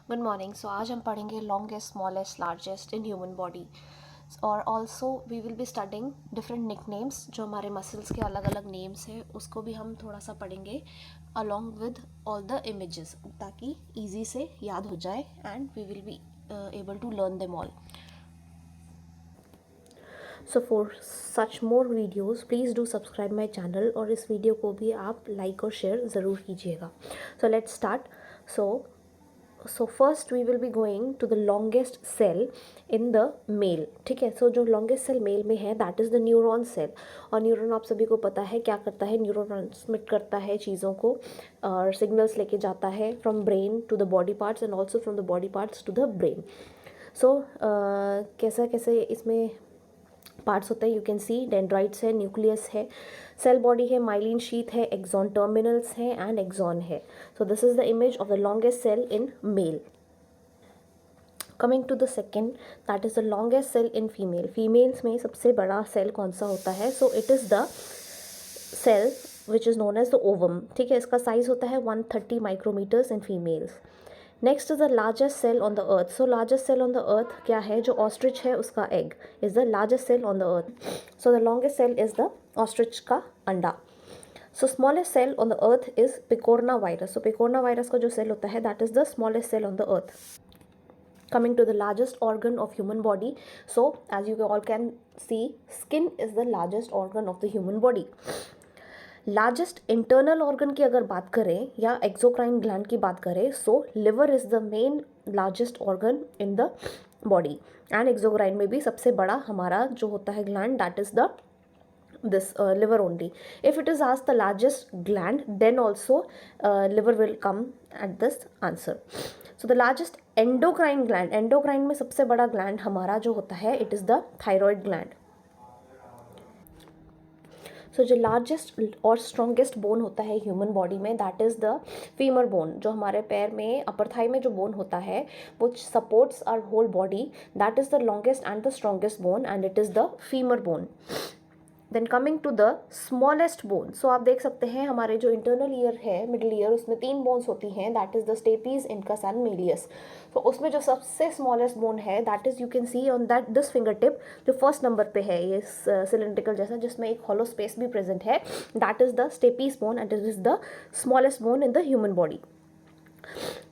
Good morning. सो आज हम पढ़ेंगे longest, smallest, largest in human body और also we will be studying different nicknames, जो हमारे मसल्स के अलग अलग नेम्स हैं उसको भी हम थोड़ा सा पढ़ेंगे along with all the images, ताकि ईजी से याद हो जाए and we will be able to learn them all. So for such more videos please do subscribe my channel, और इस वीडियो को भी आप लाइक और शेयर ज़रूर कीजिएगा. So let's start. So first we will be going to the longest cell in the male. ठीक है, सो जो लॉन्गेस्ट सेल मेल में है that is the neuron cell. और न्यूरॉन आप सभी को पता है क्या करता है. न्यूरॉन ट्रांसमिट करता है चीज़ों को और सिग्नल्स लेके जाता है from brain to the body parts and also from the body parts to the brain. So कैसे कैसे इसमें पार्ट्स होते हैं. यू कैन सी डेंड्राइट्स है, न्यूक्लियस है, सेल बॉडी है, माइलिन शीथ है, एक्सॉन टर्मिनल्स है एंड एक्सॉन है. So this is the image of the longest cell in male. Coming to the second, that is the longest cell in female. Females में सबसे बड़ा cell कौन सा होता है? So it is the cell which is known as the ovum. ठीक है, इसका साइज होता है 130 micrometres in females. Next is the largest cell on the earth. So largest cell on the earth क्या है? जो ऑस्ट्रिच है उसका egg is the largest cell on the earth. So the longest cell is the ostrich का अंडा. So smallest cell on the earth is picorna virus. So picorna virus का जो cell होता है that is the smallest cell on the earth. Coming to the largest organ of human body, so as you all can see, skin is the largest organ of the human body. Largest internal organ की अगर बात करें या exocrine gland की बात करें, so liver is the main largest organ in the body. And exocrine में भी सबसे बड़ा हमारा जो होता है gland that is the this liver only. If it is asked the largest gland, then also liver will come at this answer. So the largest endocrine gland, endocrine में सबसे बड़ा gland हमारा जो होता है it is the thyroid gland. सो जो largest और strongest bone होता है ह्यूमन बॉडी में that is the femur bone. जो हमारे पैर में अपर थाई में जो बोन होता है वो supports our whole body, that is the longest and the strongest bone and it is the femur bone. Then coming to the smallest bone. So आप देख सकते हैं हमारे जो इंटरनल ईयर है, मिडिल ईयर, उसमें 3 बोन्स होती हैं that is the stapes, incus and malleus. तो उसमें जो सबसे स्मॉलेस्ट बोन है that is you can see on that this finger tip, जो फर्स्ट नंबर पे है ये सिलेंड्रिकल जैसा जिसमें एक हॉलो स्पेस भी प्रेजेंट है, that is the stapes bone and it is the smallest bone in the human body.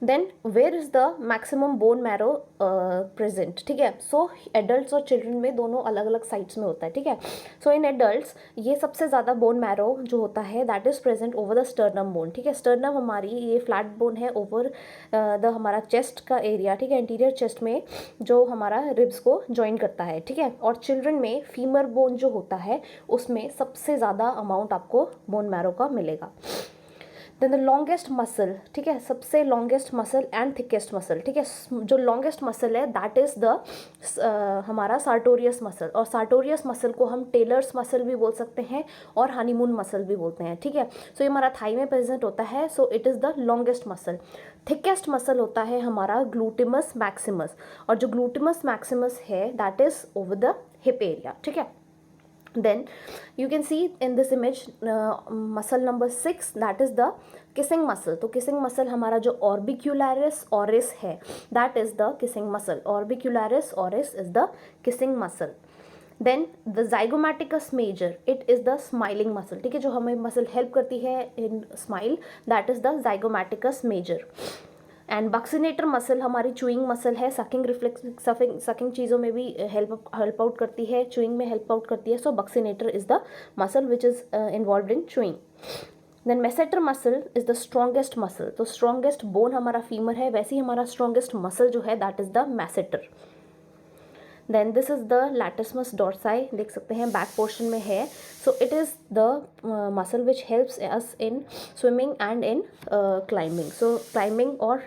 Then where is the maximum bone marrow present. ठीक है, सो एडल्ट्स और चिल्ड्रन में दोनों अलग अलग साइट्स में होता है. ठीक है, सो इन एडल्ट्स ये सबसे ज़्यादा बोन मैरो जो होता है that is present over the sternum bone. ठीक है, स्टर्नम हमारी ये फ्लैट बोन है ओवर द हमारा चेस्ट का एरिया. ठीक है, इंटीरियर चेस्ट में जो हमारा रिब्स को ज्वाइन करता है. ठीक है, और चिल्ड्रन में फीमर बोन जो होता है उसमें सबसे ज़्यादा अमाउंट आपको बोन मैरो का मिलेगा. Then the longest muscle. ठीक है, सबसे longest muscle and thickest muscle. ठीक है, जो लॉन्गेस्ट मसल है दैट इज़ द हमारा सार्टोरियस मसल. और सार्टोरियस मसल को हम टेलर्स मसल भी बोल सकते हैं और हनीमून मसल भी बोलते हैं. ठीक है, सो ये हमारा थाई में प्रेजेंट होता है, so it is the longest muscle. Thickest muscle होता है हमारा ग्लूटिमस मैक्सिमस, और जो ग्लूटिमस मैक्सिमस है that is over the hip area. ठीक है, then you can see in this image muscle number 6 that is the kissing muscle. तो kissing muscle हमारा जो orbicularis oris है that is the kissing muscle. Orbicularis oris is the kissing muscle. Then the zygomaticus major, it is the smiling muscle. ठीक है, जो हमें muscle help करती है in smile that is the zygomaticus major. And buccinator muscle हमारी chewing muscle है, sucking reflex sucking चीज़ों में भी हेल्प आउट करती है, चूइंग में हेल्प आउट करती है. So buccinator is the muscle which is involve in chewing. Then masseter muscle is the strongest muscle. तो स्ट्रॉन्गेस्ट बोन हमारा फीमर है, वैसे ही हमारा स्ट्रॉन्गेस्ट मसल जो है that is the masseter. Then this is the latissimus dorsi, देख सकते हैं बैक पोर्शन में है. So it is the muscle which helps us in swimming and in climbing. So climbing और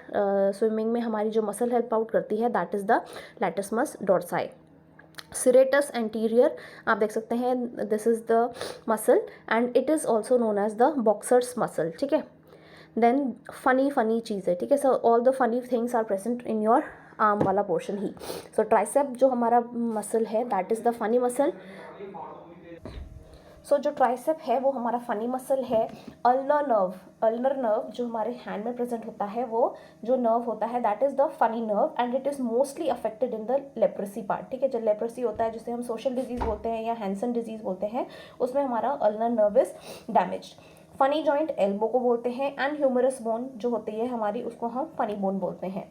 स्विमिंग में हमारी जो मसल हेल्प आउट करती है that is the latissimus dorsi. Serratus anterior आप देख सकते हैं, this is the muscle and it is also known as the boxer's muscle. ठीक है, देन फनी चीज़ है. ठीक है, so all the funny things are present in your arm वाला पोर्शन ही. सो ट्राइसेप जो हमारा मसल है that is the funny muscle. So जो ट्राइसेप है वो हमारा फनी मसल है। अल्नर नर्व जो हमारे हैंड में प्रेजेंट होता है, वो जो नर्व होता है that is the funny nerve and it is mostly affected in the leprosy part. ठीक है, जो लेप्रेसी होता है जिसे हम सोशल डिजीज़ बोलते हैं या हैंसन डिजीज़ बोलते हैं, उसमें हमारा ulnar nerve is damaged. Funny joint elbow को बोलते हैं एंड ह्यूमरस बोन जो होती है हमारी, उसको हम फनी बोन बोलते हैं।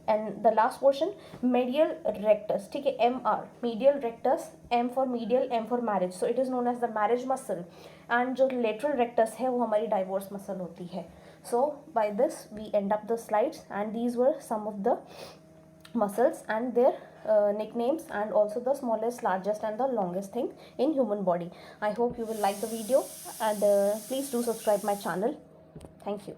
And the last portion medial rectus, ठीक है, MR, medial rectus, M for medial, M for marriage, so it is known as the marriage muscle। And जो lateral rectus है वो हमारी divorce muscle होती है। so by this we end up the slides and these were some of the muscles and their nicknames and also the smallest, largest and the longest thing in human body. I hope you will like the video and please do subscribe my channel. Thank you.